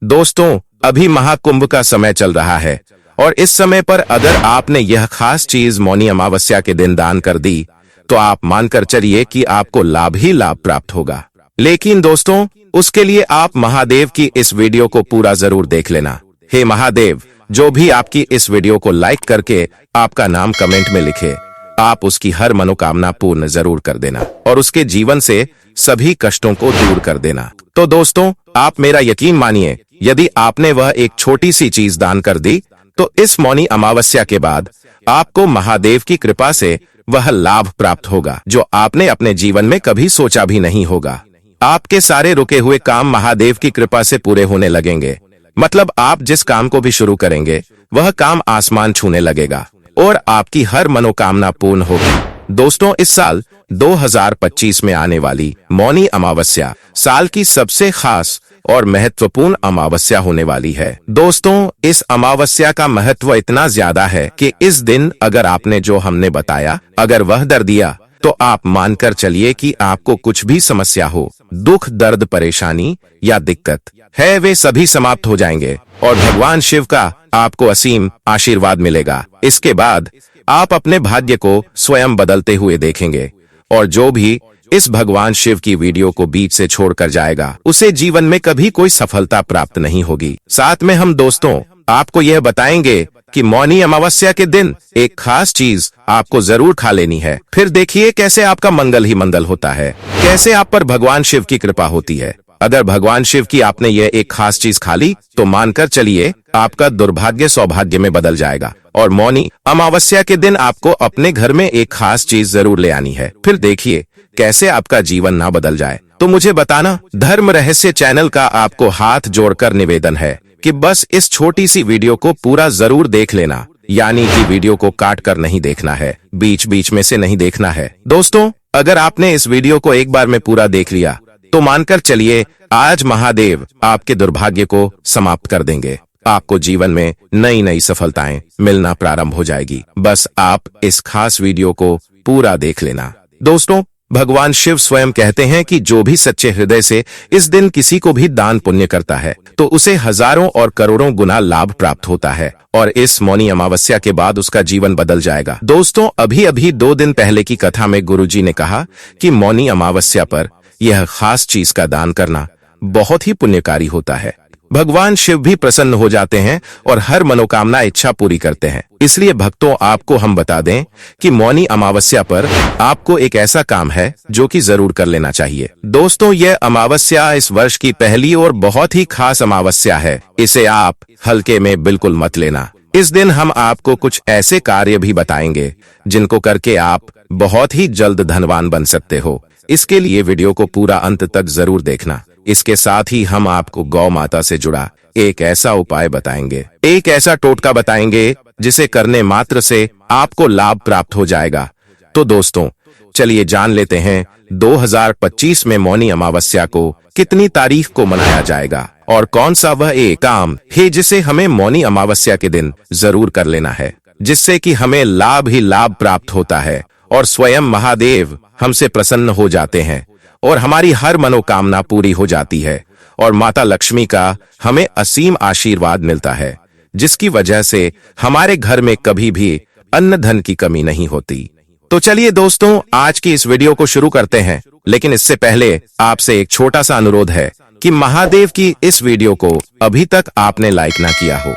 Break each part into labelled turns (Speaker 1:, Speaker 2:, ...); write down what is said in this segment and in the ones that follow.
Speaker 1: दोस्तों, अभी महाकुंभ का समय चल रहा है और इस समय पर अगर आपने यह खास चीज मौनी अमावस्या के दिन दान कर दी तो आप मानकर चलिए कि आपको लाभ ही लाभ प्राप्त होगा। लेकिन दोस्तों, उसके लिए आप महादेव की इस वीडियो को पूरा जरूर देख लेना। हे महादेव, जो भी आपकी इस वीडियो को लाइक करके आपका नाम कमेंट में लिखे, आप उसकी हर मनोकामना पूर्ण जरूर कर देना और उसके जीवन से सभी कष्टों को दूर कर देना। तो दोस्तों, आप मेरा यकीन मानिए, यदि आपने वह एक छोटी सी चीज दान कर दी तो इस मौनी अमावस्या के बाद आपको महादेव की कृपा से वह लाभ प्राप्त होगा जो आपने अपने जीवन में कभी सोचा भी नहीं होगा। आपके सारे रुके हुए काम महादेव की कृपा से पूरे होने लगेंगे। मतलब आप जिस काम को भी शुरू करेंगे वह काम आसमान छूने लगेगा और आपकी हर मनोकामना पूर्ण होगी। दोस्तों, इस साल 2025 में आने वाली मौनी अमावस्या साल की सबसे खास और महत्वपूर्ण अमावस्या होने वाली है। दोस्तों, इस अमावस्या का महत्व इतना ज्यादा है कि इस दिन अगर आपने जो हमने बताया अगर वह दर दिया तो आप मानकर चलिए कि आपको कुछ भी समस्या हो, दुख, दर्द, परेशानी या दिक्कत है, वे सभी समाप्त हो जाएंगे और भगवान शिव का आपको असीम आशीर्वाद मिलेगा। इसके बाद आप अपने भाग्य को स्वयं बदलते हुए देखेंगे और जो भी इस भगवान शिव की वीडियो को बीच से छोड़कर जाएगा उसे जीवन में कभी कोई सफलता प्राप्त नहीं होगी। साथ में हम दोस्तों आपको यह बताएंगे कि मौनी अमावस्या के दिन एक खास चीज आपको जरूर खा लेनी है। फिर देखिए कैसे आपका मंगल ही मंगल होता है, कैसे आप पर भगवान शिव की कृपा होती है। अगर भगवान शिव की आपने यह एक खास चीज खा ली तो मानकर चलिए आपका दुर्भाग्य सौभाग्य में बदल जाएगा और मौनी अमावस्या के दिन आपको अपने घर में एक खास चीज जरूर ले आनी है। फिर देखिए कैसे आपका जीवन ना बदल जाए। तो मुझे बताना, धर्म रहस्य चैनल का आपको हाथ जोड़कर निवेदन है कि बस इस छोटी सी वीडियो को पूरा जरूर देख लेना, यानी कि वीडियो को काट कर नहीं देखना है, बीच बीच में से नहीं देखना है। दोस्तों, अगर आपने इस वीडियो को एक बार में पूरा देख लिया तो मानकर चलिए आज महादेव आपके दुर्भाग्य को समाप्त कर देंगे। आपको जीवन में नई नई सफलताएं मिलना प्रारंभ हो जाएगी। बस आप इस खास वीडियो को पूरा देख लेना। दोस्तों, भगवान शिव स्वयं कहते हैं कि जो भी सच्चे हृदय से इस दिन किसी को भी दान पुण्य करता है तो उसे हजारों और करोड़ों गुना लाभ प्राप्त होता है और इस मौनी अमावस्या के बाद उसका जीवन बदल जाएगा। दोस्तों, अभी अभी 2 दिन पहले की कथा में गुरुजी ने कहा कि मौनी अमावस्या पर यह खास चीज का दान करना बहुत ही पुण्यकारी होता है। भगवान शिव भी प्रसन्न हो जाते हैं और हर मनोकामना इच्छा पूरी करते हैं। इसलिए भक्तों, आपको हम बता दें कि मौनी अमावस्या पर आपको एक ऐसा काम है जो कि जरूर कर लेना चाहिए। दोस्तों, यह अमावस्या इस वर्ष की पहली और बहुत ही खास अमावस्या है। इसे आप हल्के में बिल्कुल मत लेना। इस दिन हम आपको कुछ ऐसे कार्य भी बताएंगे जिनको करके आप बहुत ही जल्द धनवान बन सकते हो। इसके लिए वीडियो को पूरा अंत तक जरूर देखना। इसके साथ ही हम आपको गौ माता से जुड़ा एक ऐसा उपाय बताएंगे, एक ऐसा टोटका बताएंगे जिसे करने मात्र से आपको लाभ प्राप्त हो जाएगा। तो दोस्तों, चलिए जान लेते हैं 2025 में मौनी अमावस्या को कितनी तारीख को मनाया जाएगा और कौन सा वह एक काम है जिसे हमें मौनी अमावस्या के दिन जरूर कर लेना है, जिससे कि हमें लाभ ही लाभ प्राप्त होता है और स्वयं महादेव हमसे प्रसन्न हो जाते हैं और हमारी हर मनोकामना पूरी हो जाती है और माता लक्ष्मी का हमें असीम आशीर्वाद मिलता है, जिसकी वजह से हमारे घर में कभी भी अन्न धन की कमी नहीं होती। तो चलिए दोस्तों, आज की इस वीडियो को शुरू करते हैं। लेकिन इससे पहले आपसे एक छोटा सा अनुरोध है कि महादेव की इस वीडियो को अभी तक आपने लाइक ना किया हो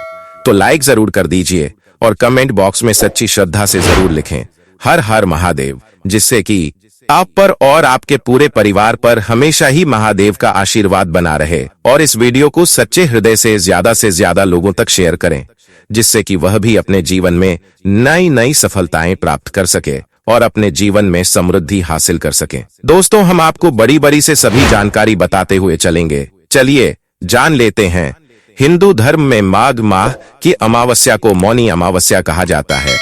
Speaker 1: तो लाइक जरूर कर दीजिए और कमेंट बॉक्स में सच्ची श्रद्धा से जरूर लिखें हर हर महादेव, जिससे कि आप पर और आपके पूरे परिवार पर हमेशा ही महादेव का आशीर्वाद बना रहे। और इस वीडियो को सच्चे हृदय से ज्यादा लोगों तक शेयर करें, जिससे कि वह भी अपने जीवन में नई नई सफलताएं प्राप्त कर सके और अपने जीवन में समृद्धि हासिल कर सके। दोस्तों, हम आपको बड़ी बड़ी से सभी जानकारी बताते हुए चलेंगे। चलिए जान लेते हैं। हिंदू धर्म में माघ माह की अमावस्या को मौनी अमावस्या कहा जाता है।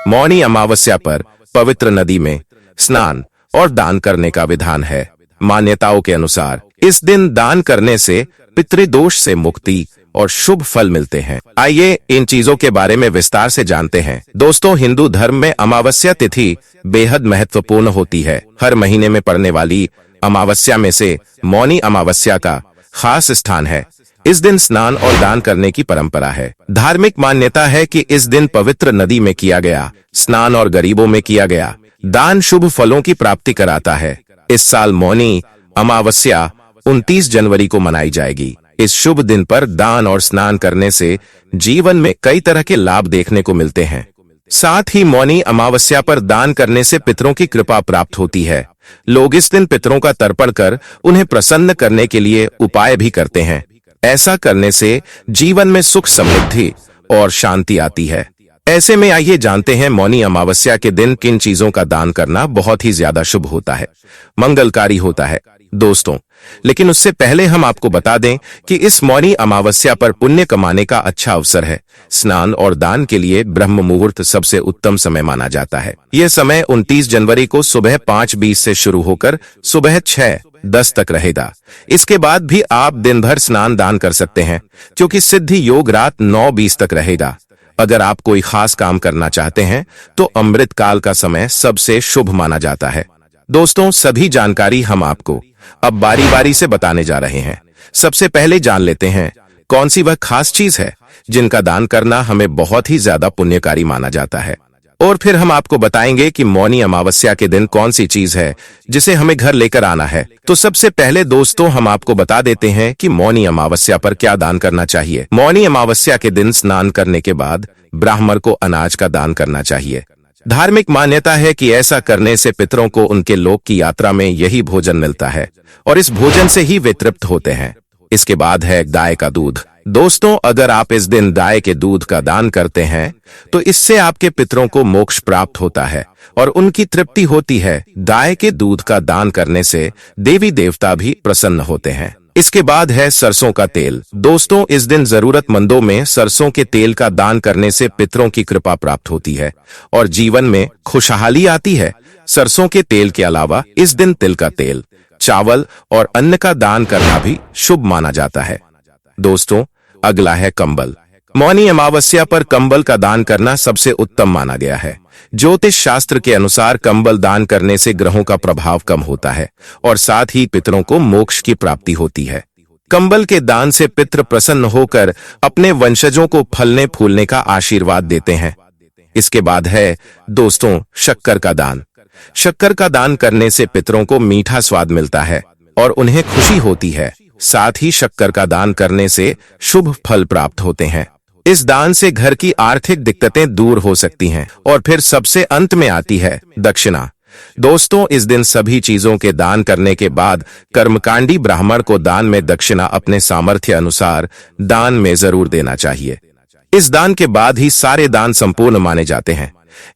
Speaker 1: मौनी अमावस्या पर पवित्र नदी में स्नान और दान करने का विधान है। मान्यताओं के अनुसार इस दिन दान करने से पितृदोष से मुक्ति और शुभ फल मिलते हैं। आइए इन चीजों के बारे में विस्तार से जानते हैं। दोस्तों, हिंदू धर्म में अमावस्या तिथि बेहद महत्वपूर्ण होती है। हर महीने में पड़ने वाली अमावस्या में से मौनी अमावस्या का खास स्थान है। इस दिन स्नान और दान करने की परंपरा है। धार्मिक मान्यता है कि इस दिन पवित्र नदी में किया गया स्नान और गरीबों में किया गया दान शुभ फलों की प्राप्ति कराता है। इस साल मौनी अमावस्या 29 जनवरी को मनाई जाएगी। इस शुभ दिन पर दान और स्नान करने से जीवन में कई तरह के लाभ देखने को मिलते हैं। साथ ही मौनी अमावस्या पर दान करने से पितरों की कृपा प्राप्त होती है। लोग इस दिन पितरों का तर्पण कर उन्हें प्रसन्न करने के लिए उपाय भी करते हैं। ऐसा करने से जीवन में सुख समृद्धि और शांति आती है। ऐसे में आइए जानते हैं मौनी अमावस्या के दिन किन चीजों का दान करना बहुत ही ज्यादा शुभ होता है, मंगलकारी होता है दोस्तों। लेकिन उससे पहले हम आपको बता दें कि इस मौनी अमावस्या पर पुण्य कमाने का अच्छा अवसर है। स्नान और दान के लिए ब्रह्म मुहूर्त सबसे उत्तम समय माना जाता है। यह समय 29 जनवरी को सुबह 5:20 से शुरू होकर सुबह 6:10 तक रहेगा। इसके बाद भी आप दिन भर स्नान दान कर सकते हैं, क्योंकि सिद्धि योग रात 9:20 तक रहेगा। अगर आप कोई खास काम करना चाहते हैं तो अमृत काल का समय सबसे शुभ माना जाता है। दोस्तों, सभी जानकारी हम आपको अब बारी बारी से बताने जा रहे हैं। सबसे पहले जान लेते हैं कौन सी वह खास चीज है जिनका दान करना हमें बहुत ही ज्यादा पुण्यकारी माना जाता है, और फिर हम आपको बताएंगे कि मौनी अमावस्या के दिन कौन सी चीज है जिसे हमें घर लेकर आना है। तो सबसे पहले दोस्तों हम आपको बता देते हैं कि मौनी अमावस्या पर क्या दान करना चाहिए। मौनी अमावस्या के दिन स्नान करने के बाद ब्राह्मण को अनाज का दान करना चाहिए। धार्मिक मान्यता है कि ऐसा करने से पितरों को उनके लोक की यात्रा में यही भोजन मिलता है और इस भोजन से ही वे तृप्त होते हैं। इसके बाद है गाय का दूध। दोस्तों, अगर आप इस दिन गाय के दूध का दान करते हैं तो इससे आपके पितरों को मोक्ष प्राप्त होता है और उनकी तृप्ति होती है। गाय के दूध का दान करने से देवी देवता भी प्रसन्न होते हैं। इसके बाद है सरसों का तेल। दोस्तों, इस दिन जरूरतमंदों में सरसों के तेल का दान करने से पितरों की कृपा प्राप्त होती है और जीवन में खुशहाली आती है। सरसों के तेल के अलावा इस दिन तिल का तेल, चावल और अन्न का दान करना भी शुभ माना जाता है। दोस्तों, अगला है कंबल। मौनी अमावस्या पर कंबल का दान करना सबसे उत्तम माना गया है। ज्योतिष शास्त्र के अनुसार कंबल दान करने से ग्रहों का प्रभाव कम होता है और साथ ही पितरों को मोक्ष की प्राप्ति होती है। कंबल के दान से पितृ प्रसन्न होकर अपने वंशजों को फलने फूलने का आशीर्वाद देते हैं। इसके बाद है दोस्तों शक्कर का दान। शक्कर का दान करने से पितरों को मीठा स्वाद मिलता है और उन्हें खुशी होती है। साथ ही शक्कर का दान करने से शुभ फल प्राप्त होते हैं। इस दान से घर की आर्थिक दिक्कतें दूर हो सकती हैं। और फिर सबसे अंत में आती है दक्षिणा। दोस्तों, इस दिन सभी चीजों के दान करने के बाद कर्मकांडी ब्राह्मण को दान में दक्षिणा अपने सामर्थ्य अनुसार दान में जरूर देना चाहिए। इस दान के बाद ही सारे दान संपूर्ण माने जाते हैं।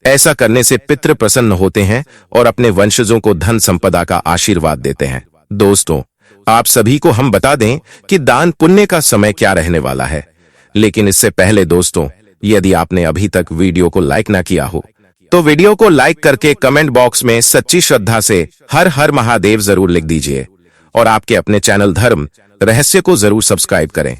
Speaker 1: ऐसा करने से पितृ प्रसन्न होते हैं और अपने वंशजों को धन संपदा का आशीर्वाद देते हैं। दोस्तों, आप सभी को हम बता दें कि दान पुण्य का समय क्या रहने वाला है। लेकिन इससे पहले दोस्तों, यदि आपने अभी तक वीडियो को लाइक ना किया हो तो वीडियो को लाइक करके कमेंट बॉक्स में सच्ची श्रद्धा से हर हर महादेव जरूर लिख दीजिए और आपके अपने चैनल धर्म रहस्य को जरूर सब्सक्राइब करें।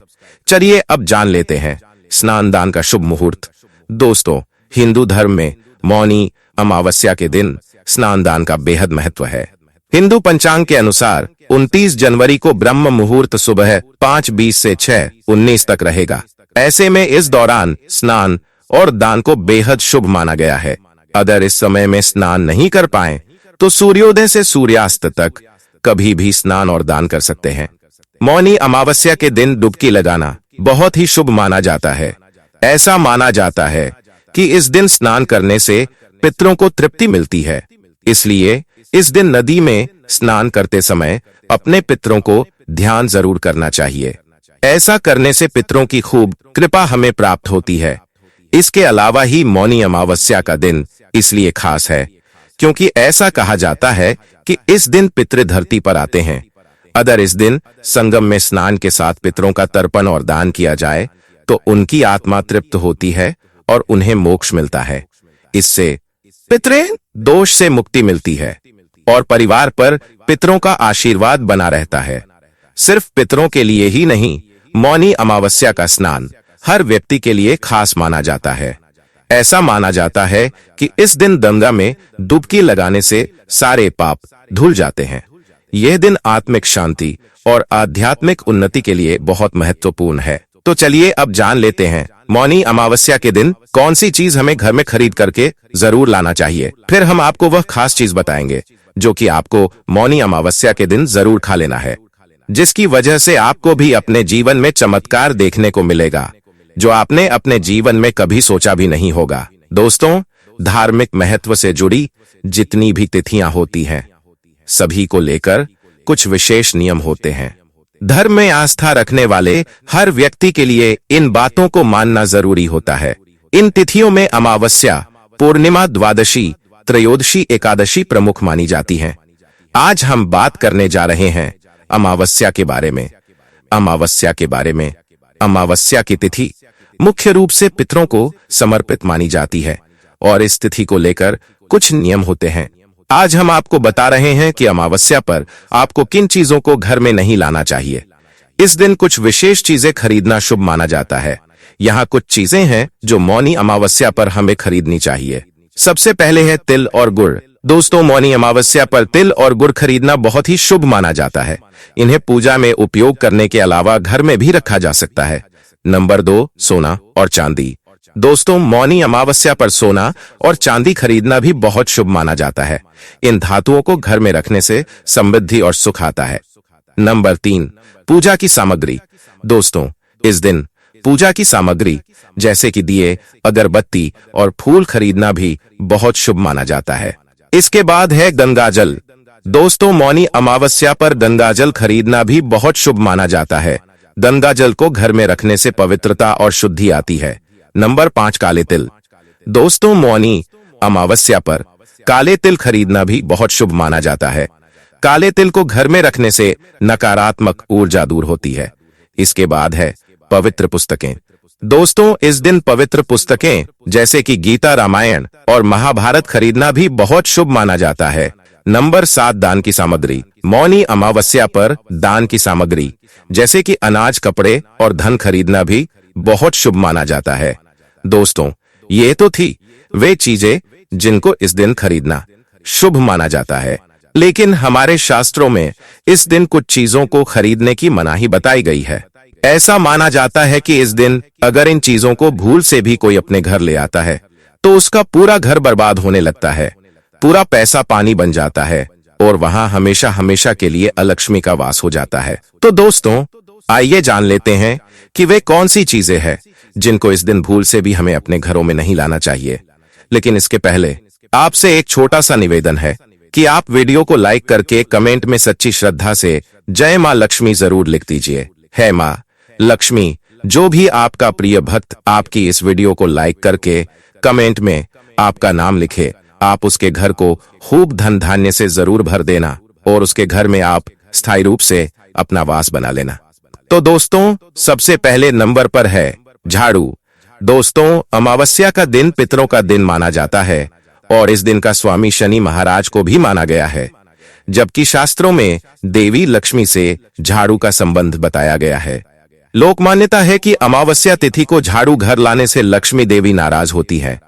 Speaker 1: चलिए अब जान लेते हैं स्नान दान का शुभ मुहूर्त। दोस्तों, हिंदू धर्म में मौनी अमावस्या के दिन स्नान दान का बेहद महत्व है। हिंदू पंचांग के अनुसार 29 जनवरी को ब्रह्म मुहूर्त सुबह 5:20 से 6:19 तक रहेगा। ऐसे में इस दौरान स्नान और दान को बेहद शुभ माना गया है। अगर इस समय में स्नान नहीं कर पाए तो सूर्योदय से सूर्यास्त तक कभी भी स्नान और दान कर सकते हैं। मौनी अमावस्या के दिन डुबकी लगाना बहुत ही शुभ माना जाता है। ऐसा माना जाता है कि इस दिन स्नान करने से पितरों को तृप्ति मिलती है। इसलिए इस दिन नदी में स्नान करते समय अपने पितरों को ध्यान जरूर करना चाहिए। ऐसा करने से पितरों की खूब कृपा हमें प्राप्त होती है। इसके अलावा ही मौनी अमावस्या का दिन इसलिए खास है क्योंकि ऐसा कहा जाता है कि इस दिन पितृ धरती पर आते हैं। अगर इस दिन संगम में स्नान के साथ पितरों का तर्पण और दान किया जाए तो उनकी आत्मा तृप्त होती है और उन्हें मोक्ष मिलता है। इससे पितृ दोष से मुक्ति मिलती है और परिवार पर पितरों का आशीर्वाद बना रहता है। सिर्फ पितरों के लिए ही नहीं, मौनी अमावस्या का स्नान हर व्यक्ति के लिए खास माना जाता है। ऐसा माना जाता है कि इस दिन गंगा में डुबकी लगाने से सारे पाप धुल जाते हैं। यह दिन आत्मिक शांति और आध्यात्मिक उन्नति के लिए बहुत महत्वपूर्ण है। तो चलिए अब जान लेते हैं मौनी अमावस्या के दिन कौन सी चीज हमें घर में खरीद करके जरूर लाना चाहिए। फिर हम आपको वह खास चीज बताएंगे जो कि आपको मौनी अमावस्या के दिन जरूर खा लेना है, जिसकी वजह से आपको भी अपने जीवन में चमत्कार देखने को मिलेगा जो आपने अपने जीवन में कभी सोचा भी नहीं होगा। दोस्तों, धार्मिक महत्व से जुड़ी जितनी भी तिथियां होती हैं, सभी को लेकर कुछ विशेष नियम होते हैं। धर्म में आस्था रखने वाले हर व्यक्ति के लिए इन बातों को मानना जरूरी होता है। इन तिथियों में अमावस्या, पूर्णिमा, द्वादशी, त्रयोदशी, एकादशी प्रमुख मानी जाती हैं। आज हम बात करने जा रहे हैं अमावस्या के बारे में। अमावस्या की तिथि मुख्य रूप से पितरों को समर्पित मानी जाती है और इस तिथि को लेकर कुछ नियम होते हैं। आज हम आपको बता रहे हैं कि अमावस्या पर आपको किन चीजों को घर में नहीं लाना चाहिए। इस दिन कुछ विशेष चीजें खरीदना शुभ माना जाता है। यहाँ कुछ चीजें हैं जो मौनी अमावस्या पर हमें खरीदनी चाहिए। सबसे पहले है तिल और गुड़। दोस्तों, मौनी अमावस्या पर तिल और गुड़ खरीदना बहुत ही शुभ माना जाता है। इन्हें पूजा में उपयोग करने के अलावा घर में भी रखा जा सकता है। नंबर 2, सोना और चांदी। दोस्तों, मौनी अमावस्या पर सोना और चांदी खरीदना भी बहुत शुभ माना जाता है। इन धातुओं को घर में रखने से समृद्धि और सुख आता है। नंबर 3, पूजा की सामग्री। दोस्तों, इस दिन पूजा की सामग्री जैसे कि दिए, अगरबत्ती और फूल खरीदना भी बहुत शुभ माना जाता है। इसके बाद है गंगा जल। दोस्तों, मौनी अमावस्या पर गंगा जल खरीदना भी बहुत शुभ माना जाता है। गंगा जल को घर में रखने से पवित्रता और शुद्धि आती है। नंबर 5, काले तिल। दोस्तों, मौनी अमावस्या पर काले तिल खरीदना भी बहुत शुभ माना जाता है। काले तिल को घर में रखने से नकारात्मक ऊर्जा दूर होती है। इसके बाद है पवित्र पुस्तकें। दोस्तों, इस दिन पवित्र पुस्तकें जैसे कि गीता, रामायण और महाभारत खरीदना भी बहुत शुभ माना जाता है। नंबर 7, दान की सामग्री। मौनी अमावस्या पर दान की सामग्री जैसे कि अनाज, कपड़े और धन खरीदना भी बहुत शुभ माना जाता है। दोस्तों, ये तो थी वे चीजें जिनको इस दिन खरीदना शुभ माना जाता है, लेकिन हमारे शास्त्रों में इस दिन कुछ चीजों को खरीदने की मनाही बताई गई है। ऐसा माना जाता है कि इस दिन अगर इन चीजों को भूल से भी कोई अपने घर ले आता है तो उसका पूरा घर बर्बाद होने लगता है, पूरा पैसा पानी बन जाता है और वहां हमेशा हमेशा के लिए अलक्ष्मी का वास हो जाता है। तो दोस्तों, आइए जान लेते हैं कि वे कौन सी चीजें हैं जिनको इस दिन भूल से भी हमें अपने घरों में नहीं लाना चाहिए। लेकिन इसके पहले आपसे एक छोटा सा निवेदन है कि आप वीडियो को लाइक करके कमेंट में सच्ची श्रद्धा से जय मां लक्ष्मी जरूर लिख दीजिए। है मां लक्ष्मी, जो भी आपका प्रिय भक्त आपकी इस वीडियो को लाइक करके कमेंट में आपका नाम लिखे, आप उसके घर को खूब धन धान्य से जरूर भर देना और उसके घर में आप स्थायी रूप से अपना वास बना लेना। तो दोस्तों, सबसे पहले नंबर पर है झाड़ू। दोस्तों, अमावस्या का दिन पितरों का दिन माना जाता है और इस दिन का स्वामी शनि महाराज को भी माना गया है, जबकि शास्त्रों में देवी लक्ष्मी से झाड़ू का संबंध बताया गया है। लोक मान्यता है कि अमावस्या तिथि को झाड़ू घर लाने से लक्ष्मी देवी नाराज होती है।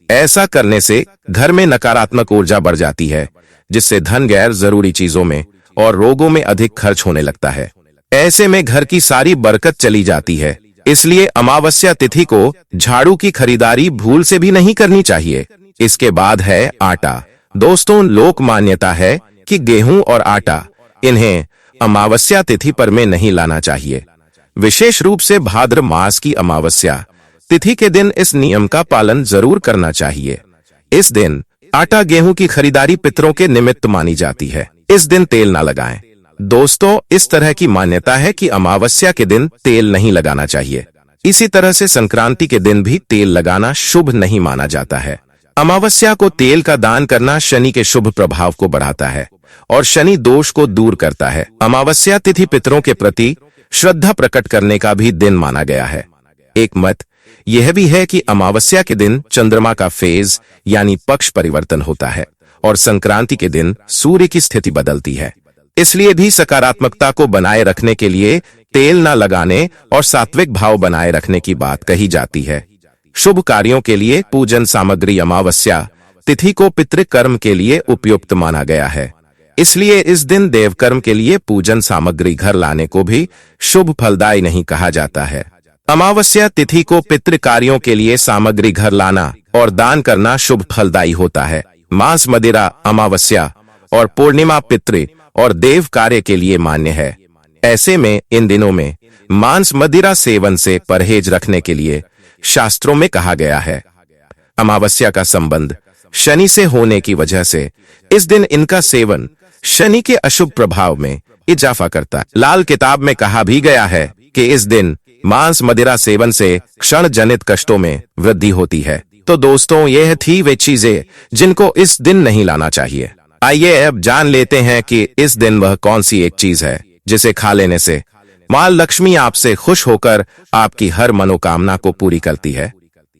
Speaker 1: ऐसा करने से घर में नकारात्मक ऊर्जा बढ़ जाती है, जिससे धन, गैर जरूरी चीजों में और रोगों में अधिक खर्च होने लगता है। ऐसे में घर की सारी बरकत चली जाती है। इसलिए अमावस्या तिथि को झाड़ू की खरीदारी भूल से भी नहीं करनी चाहिए। इसके बाद है आटा। दोस्तों, लोक मान्यता है कि गेहूं और आटा इन्हें अमावस्या तिथि पर में नहीं लाना चाहिए। विशेष रूप से भाद्र मास की अमावस्या तिथि के दिन इस नियम का पालन जरूर करना चाहिए। इस दिन आटा, गेहूं की खरीदारी पितरों के निमित्त मानी जाती है। इस दिन तेल ना लगाएं। दोस्तों, इस तरह की मान्यता है कि अमावस्या के दिन तेल नहीं लगाना चाहिए। इसी तरह से संक्रांति के दिन भी तेल लगाना शुभ नहीं माना जाता है। अमावस्या को तेल का दान करना शनि के शुभ प्रभाव को बढ़ाता है और शनि दोष को दूर करता है। अमावस्या तिथि पितरों के प्रति श्रद्धा प्रकट करने का भी दिन माना गया है। एक मत यह भी है कि अमावस्या के दिन चंद्रमा का फेज यानी पक्ष परिवर्तन होता है और संक्रांति के दिन सूर्य की स्थिति बदलती है। इसलिए भी सकारात्मकता को बनाए रखने के लिए तेल न लगाने और सात्विक भाव बनाए रखने की बात कही जाती है। शुभ कार्यों के लिए पूजन सामग्री अमावस्या तिथि को पितृ कर्म के लिए उपयुक्त माना गया है। इसलिए इस दिन देवकर्म के लिए पूजन सामग्री घर लाने को भी शुभ फलदायी नहीं कहा जाता है। अमावस्या तिथि को पितृ कार्यों के लिए सामग्री घर लाना और दान करना शुभ फलदायी होता है। मांस मदिरा अमावस्या और पूर्णिमा पितृ और देव कार्य के लिए मान्य है। ऐसे में इन दिनों में मांस मदिरा सेवन से परहेज रखने के लिए शास्त्रों में कहा गया है। अमावस्या का संबंध शनि से होने की वजह से इस दिन इनका सेवन शनि के अशुभ प्रभाव में इजाफा करता है। लाल किताब में कहा भी गया है कि इस दिन मांस मदिरा सेवन से क्षण जनित कष्टों में वृद्धि होती है। तो दोस्तों, यह थी वे चीजें जिनको इस दिन नहीं लाना चाहिए। आइए अब जान लेते हैं कि इस दिन वह कौन सी एक चीज है जिसे खा लेने से मां लक्ष्मी आपसे खुश होकर आपकी हर मनोकामना को पूरी करती है।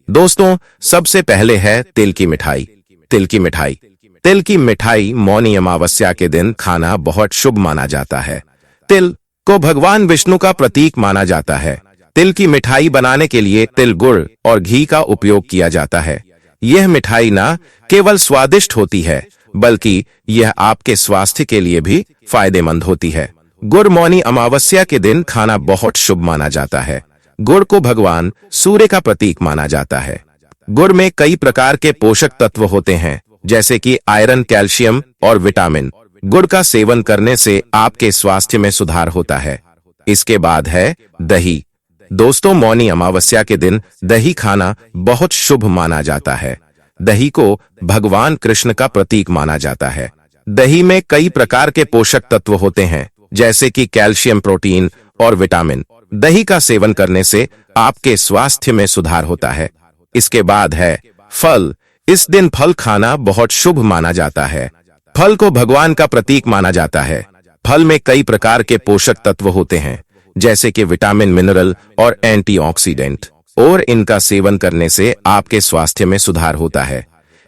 Speaker 1: दोस्तों, सबसे पहले है तिल की मिठाई। तिल की मिठाई। तिल की मिठाई मौनी अमावस्या के दिन खाना बहुत शुभ माना जाता है। तिल को भगवान विष्णु का प्रतीक माना जाता है। तिल की मिठाई बनाने के लिए तिल, गुड़ और घी का उपयोग किया जाता है। यह मिठाई न केवल स्वादिष्ट होती है बल्कि यह आपके स्वास्थ्य के लिए भी फायदेमंद होती है। गुड़ मौनी अमावस्या के दिन खाना बहुत शुभ माना जाता है। गुड़ को भगवान सूर्य का प्रतीक माना जाता है। गुड़ में कई प्रकार के पोषक तत्व होते हैं जैसे कि आयरन, कैल्शियम और विटामिन। गुड़ का सेवन करने से आपके स्वास्थ्य में सुधार होता है। इसके बाद है दही। दोस्तों, मौनी अमावस्या के दिन दही खाना बहुत शुभ माना जाता है। दही को भगवान कृष्ण का प्रतीक माना जाता है। दही में कई प्रकार के पोषक तत्व होते हैं जैसे कि कैल्शियम, प्रोटीन और विटामिन। दही का सेवन करने से आपके स्वास्थ्य में सुधार होता है। इसके बाद है फल। इस दिन फल खाना बहुत शुभ माना जाता है। फल को भगवान का प्रतीक माना जाता है। फल में कई प्रकार के पोषक तत्व होते हैं जैसे कि विटामिन, मिनरल और एंटीऑक्सीडेंट, और इनका सेवन करने से आपके स्वास्थ्य में सुधार होता है।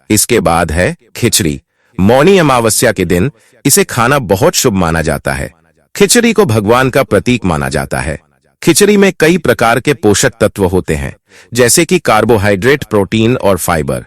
Speaker 1: इसके बाद है खिचड़ी। मौनी अमावस्या के दिन इसे खाना बहुत शुभ माना जाता है। खिचड़ी को भगवान का प्रतीक माना जाता है। खिचड़ी में कई प्रकार के पोषक तत्व होते हैं जैसे कि कार्बोहाइड्रेट, प्रोटीन और फाइबर।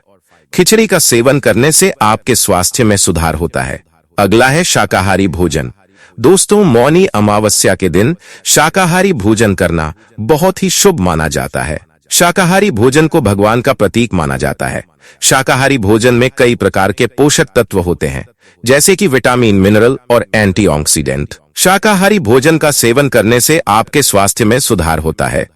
Speaker 1: खिचड़ी का सेवन करने से आपके स्वास्थ्य में सुधार होता है। अगला है शाकाहारी भोजन। दोस्तों, मौनी अमावस्या के दिन शाकाहारी भोजन करना बहुत ही शुभ माना जाता है। शाकाहारी भोजन को भगवान का प्रतीक माना जाता है। शाकाहारी भोजन में कई प्रकार के पोषक तत्व होते हैं जैसे कि विटामिन, मिनरल और एंटीऑक्सीडेंट। शाकाहारी भोजन का सेवन करने से आपके स्वास्थ्य में सुधार होता है।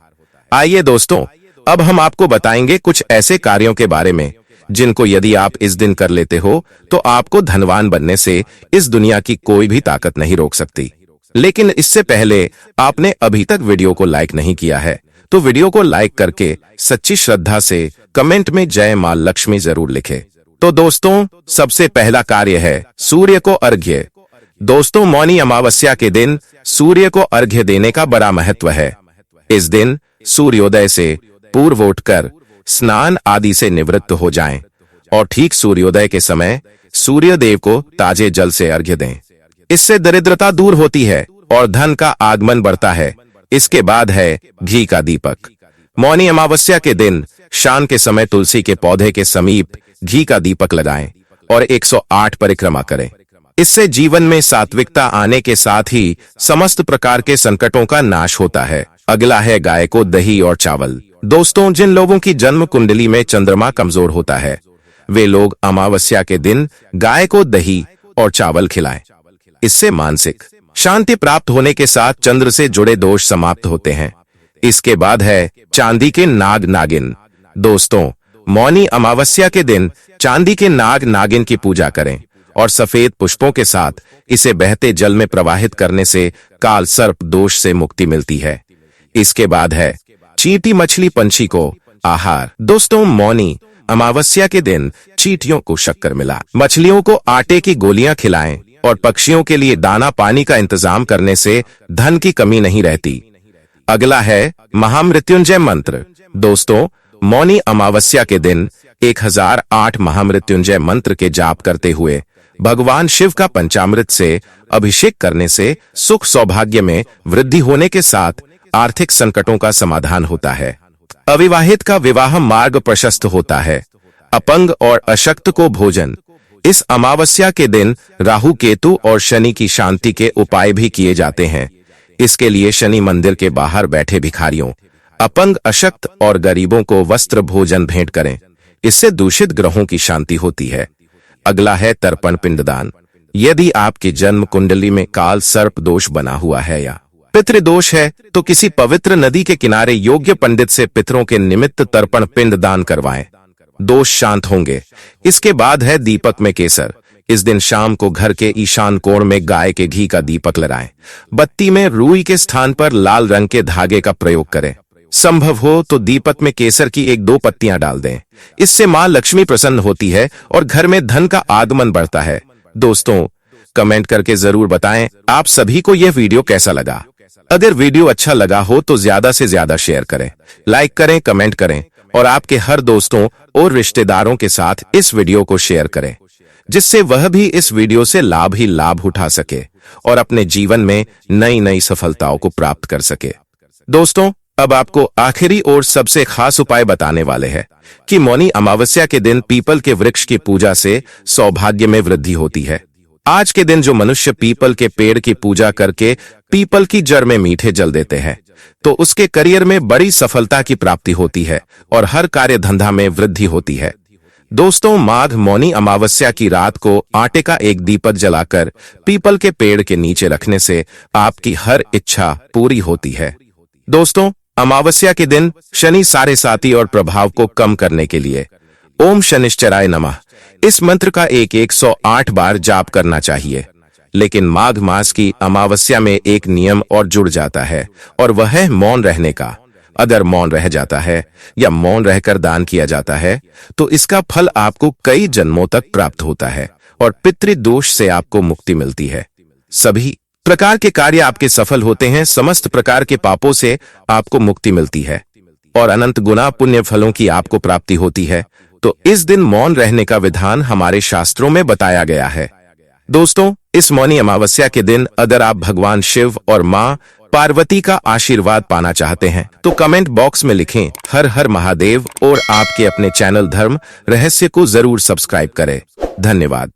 Speaker 1: आइए दोस्तों, अब हम आपको बताएंगे कुछ ऐसे कार्यों के बारे में जिनको यदि आप इस दिन कर लेते हो तो आपको धनवान बनने से इस दुनिया की कोई भी ताकत नहीं रोक सकती। लेकिन इससे पहले आपने अभी तक वीडियो को लाइक नहीं किया है तो वीडियो को लाइक करके सच्ची श्रद्धा से कमेंट में जय मां लक्ष्मी जरूर लिखें। तो दोस्तों, सबसे पहला कार्य है सूर्य को अर्घ्य। दोस्तों, मौनी अमावस्या के दिन सूर्य को अर्घ्य देने का बड़ा महत्व है। इस दिन सूर्योदय से पूर्व उठकर स्नान आदि से निवृत्त हो जाएं और ठीक सूर्योदय के समय सूर्य देव को ताजे जल से अर्घ्य दें। इससे दरिद्रता दूर होती है और धन का आगमन बढ़ता है। इसके बाद है घी का दीपक। मौनी अमावस्या के दिन शाम के समय तुलसी के पौधे के समीप घी का दीपक लगाएं और 108 परिक्रमा करें। इससे जीवन में सात्विकता आने के साथ ही समस्त प्रकार के संकटों का नाश होता है। अगला है गाय को दही और चावल। दोस्तों, जिन लोगों की जन्म कुंडली में चंद्रमा कमजोर होता है वे लोग अमावस्या के दिन गाय को दही और चावल खिलाएं। इससे मानसिक शांति प्राप्त होने के साथ चंद्र से जुड़े दोष समाप्त होते हैं। इसके बाद है चांदी के नाग नागिन। दोस्तों, मौनी अमावस्या के दिन चांदी के नाग नागिन की पूजा करें और सफेद पुष्पों के साथ इसे बहते जल में प्रवाहित करने से काल सर्प दोष से मुक्ति मिलती है। इसके बाद है चींटी मछली पंछी को आहार। दोस्तों, मौनी अमावस्या के दिन चींटियों को शक्कर मिला मछलियों को आटे की गोलियां खिलाएं और पक्षियों के लिए दाना पानी का इंतजाम करने से धन की कमी नहीं रहती। अगला है महामृत्युंजय मंत्र। दोस्तों, मौनी अमावस्या के दिन 1008 महामृत्युंजय मंत्र के जाप करते हुए भगवान शिव का पंचामृत से अभिषेक करने से सुख सौभाग्य में वृद्धि होने के साथ आर्थिक संकटों का समाधान होता है। अविवाहित का विवाह मार्ग प्रशस्त होता है। अपंग और अशक्त को भोजन। इस अमावस्या के दिन राहु केतु और शनि की शांति के उपाय भी किए जाते हैं। इसके लिए शनि मंदिर के बाहर बैठे भिखारियों, अपंग, अशक्त और गरीबों को वस्त्र भोजन भेंट करें। इससे दूषित ग्रहों की शांति होती है। अगला है तर्पण पिंडदान। यदि आपकी जन्म कुंडली में काल सर्प दोष बना हुआ है या पितृदोष है तो किसी पवित्र नदी के किनारे योग्य पंडित से पितरों के निमित्त तर्पण पिंड दान करवाएं। दोष शांत होंगे। इसके बाद है दीपक में केसर। इस दिन शाम को घर के ईशान कोण में गाय के घी का दीपक लगाएं। बत्ती में रुई के स्थान पर लाल रंग के धागे का प्रयोग करें। संभव हो तो दीपक में केसर की 1-2 पत्तियां डाल दें। इससे मां लक्ष्मी प्रसन्न होती है और घर में धन का आगमन बढ़ता है। दोस्तों, कमेंट करके जरूर बताएं आप सभी को यह वीडियो कैसा लगा। अगर वीडियो अच्छा लगा हो तो ज्यादा से ज्यादा शेयर करें, लाइक करें, कमेंट करें और आपके हर दोस्तों और रिश्तेदारों के साथ इस वीडियो को शेयर करें, जिससे वह भी इस वीडियो से लाभ ही लाभ उठा सके और अपने जीवन में नई नई सफलताओं को प्राप्त कर सके। दोस्तों, अब आपको आखिरी और सबसे खास उपाय बताने वाले हैं कि मौनी अमावस्या के दिन पीपल के वृक्ष की पूजा से सौभाग्य में वृद्धि होती है। आज के दिन जो मनुष्य पीपल के पेड़ की पूजा करके पीपल की जड़ में मीठे जल देते हैं तो उसके करियर में बड़ी सफलता की प्राप्ति होती है और हर कार्य धंधा में वृद्धि होती है। दोस्तों, माघ मौनी अमावस्या की रात को आटे का एक दीपक जलाकर पीपल के पेड़ के नीचे रखने से आपकी हर इच्छा पूरी होती है। दोस्तों, अमावस्या के दिन शनि साढ़े साती और प्रभाव को कम करने के लिए ओम शनिश्चराय नमः इस मंत्र का 108 बार जाप करना चाहिए। लेकिन माघ मास की अमावस्या में एक नियम और जुड़ जाता है और वह है मौन रहने का। अगर मौन रह जाता है या मौन रहकर दान किया जाता है तो इसका फल आपको कई जन्मों तक प्राप्त होता है और पितृदोष से आपको मुक्ति मिलती है। सभी प्रकार के कार्य आपके सफल होते हैं, समस्त प्रकार के पापों से आपको मुक्ति मिलती है और अनंत गुना पुण्य फलों की आपको प्राप्ति होती है। तो इस दिन मौन रहने का विधान हमारे शास्त्रों में बताया गया है। दोस्तों, इस मौनी अमावस्या के दिन अगर आप भगवान शिव और मां पार्वती का आशीर्वाद पाना चाहते हैं तो कमेंट बॉक्स में लिखें हर हर महादेव और आपके अपने चैनल धर्म रहस्य को जरूर सब्सक्राइब करें। धन्यवाद।